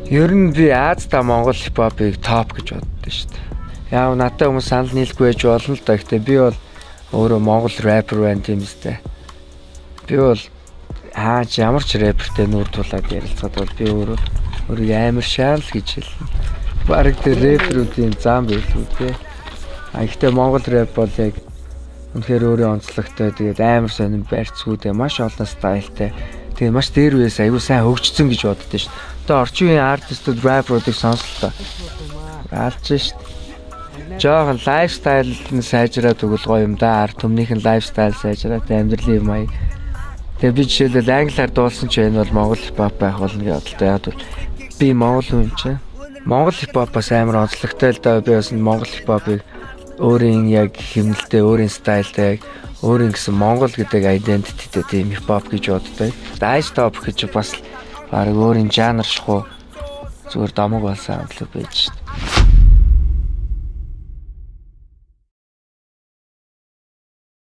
Ер нь би Азта Монгол хипхопыг топ гэж боддоо шүү дээ. Яав надад хүмүүс санал нийлгүй байж болно л да. Гэхдээ би бол өөрөө Монгол рэпер байна тийм үстэй. Би бол ямар ч рэпертэй нүүр тулаад ярилцахад бол би өөрөө амар шаал гэж хэлнэ. Бараг тэр рэперүүдийн зам байлгүй те. Гэхдээ Монгол рэп бол яг үнэхээр өөрийн онцлогтой тэгээд амар сонирн барьцгүйтэй маш олон стайлтай. Тэгээд маш дээр үеэс аюу сайн хөгжсөн гэж боддоо шүү. Одоо орчин үеийн артистууд рэперуудыг сонслоо. Алж шүү. Жохон лайфстайл нь сайжраад өгөл гоё юм да. Ард түмнийхэн лайфстайл сайжраад амьдралын маяг. Тэгээд би жишээлбэл англиар дуулсан ч энэ бол монгол хипхоп байх болно гэж бодлоо. Яг бол би монгол хүн чинь. Монгол хипхопоос амар онцлогтой л да. Би бас монгол хипхопыг өөрийн яг хэмнэлтэй, өөрийн стайлтай, өөрийн гэсэн монгол гэдэг identityтэй тийм хипхоп гэж боддог. Ice Top гэж бас баг өөрийн жанр шахуу зүгээр домог болсон амтлаг байж шүү дээ.